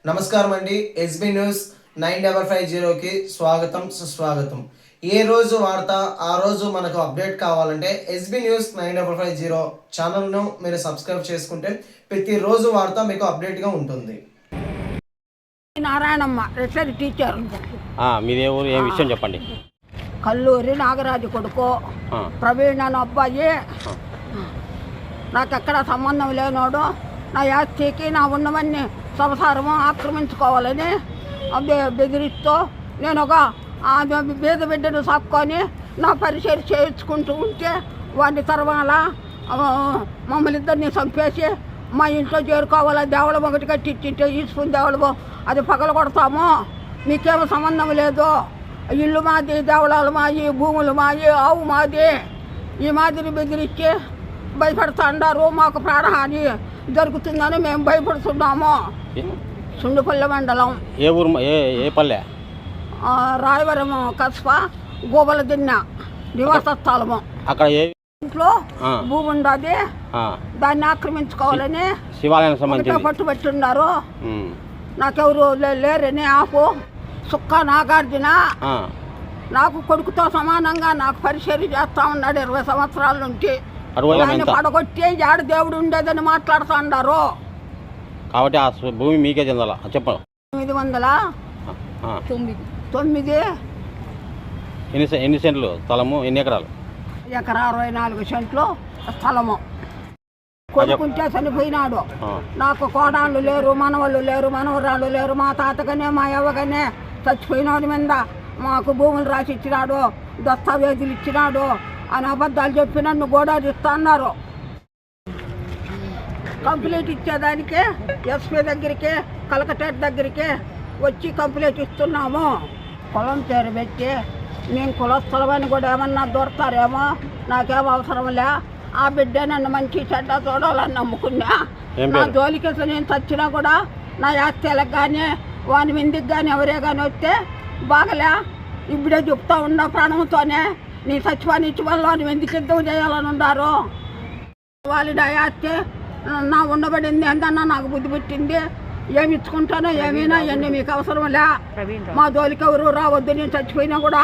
నమస్కారం అండి. SB news 9550కి స్వాగతం సుస్వాగతం. ఏ రోజు వార్త ఆ రోజు మనకు అప్డేట్ కావాలంటే ఎస్బీ న్యూస్ 9550 ఛానల్ను మీరు సబ్స్క్రైబ్ చేసుకుంటే ప్రతిరోజు వార్త మీకు అప్డేట్గా ఉంటుంది. Narayanamma retired teacher. మీదే ఊరు, ఏ విషయం చెప్పండి. కల్లూరి నాగరాజు కొడుకు ప్రవీణ్ అనే అబ్బాయి. నాకు ఎక్కడ సంబంధం లేనోడు. నా యాస్తికి నా ఉన్నవన్నీ సంసారము ఆక్రమించుకోవాలని బెదిరిస్తూ నేను ఒక బీద బిడ్డను సాపుకొని నా పరిచయం చేయించుకుంటూ ఉంటే వాడిని తర్వాత మమ్మల్ని ఇద్దరిని చంపేసి మా ఇంట్లో చేరుకోవాలి. దేవళం ఒకటి కట్టించింటే ఈసుకుని దేవళము అది పగల కొడతాము, మీకేమో సంబంధం లేదు, ఇల్లు మాది, దేవళాలు మాది, భూములు మాది, ఆవు మాది, ఈ మాదిరి బెదిరించి భయపడుతూ అన్నారు. మాకు ప్రాణహాని జరుగుతుందని మేము భయపడుతున్నాము. సుండుపల్లె మండలం, ఏ ఊరు, ఏ పల్లె? రాయవరం కస్ప గోబల దిన్న నివాస స్థలము. అక్కడ ఏ ఇంట్లో భూమి ఉండదు, దాన్ని ఆక్రమించుకోవాలని శివాలయం సంబంధించి పట్టుబెట్టున్నారు. నాకెవరు లేరని ఆపు సుక్క నాగార్జున నాకు కొడుకుతో సమానంగా నాకు పరిచయం చేస్తా ఉన్నాడు 20 సంవత్సరాల నుంచి. పడగొట్టి ఆడ దేవుడు ఉండేదని మాట్లాడుతూ ఉన్నారు. కాబట్టి ఆ భూమి మీకే చెందాలా చెప్పండి. 909 ఎన్ని సెంట్లు స్థలము, ఎన్ని ఎకరాలు? ఎకరా 64 సెంట్లు స్థలము. కొడుకుంటే చనిపోయినాడు. నాకు కోడాళ్ళు లేరు, మనవాళ్ళు లేరు, మనవరాళ్ళు లేరు. మా తాతగానే మా యవ్వగానే చచ్చిపోయినాడు మీద మాకు భూములు రాసి ఇచ్చినాడు, దస్తావేజులు ఇచ్చినాడు అని అబద్ధాలు చెప్పి నన్ను గోడారిస్తా అన్నారు. కంప్లైంట్ ఇచ్చేదానికి ఎస్పీ దగ్గరికి, కలెక్టరేట్ దగ్గరికి వచ్చి కంప్లైంట్ ఇస్తున్నాము. పొలం పేరు పెట్టి నేను కులస్థలమని కూడా ఏమన్నా దొరుకుతారేమో, నాకేం అవసరంలే. ఆ బిడ్డ నన్ను మంచి చెడ్డ చూడాలని నమ్ముకున్నా. నా జోలికి నేను చచ్చినా కూడా నా యాస్త్యాలకు కానీ వాని మీదకి కానీ ఎవరే కానీ వస్తే బాగలే, ఇప్పుడే చెప్తా ఉన్నా ప్రాణంతోనే నీ సచివాన్ని ఇచ్చి వల్ల ఎందుకు యుద్ధం చేయాలని ఉన్నారు. వాళ్ళు నా యాస్తే నా ఉండబడింది ఎంతన్నా నాకు బుద్ధి పెట్టింది. ఏమి ఇచ్చుకుంటానో ఏమైనా ఇవన్నీ మీకు అవసరం లే. మా జోలికి ఎవరు రావద్దు, నేను చచ్చిపోయినా కూడా.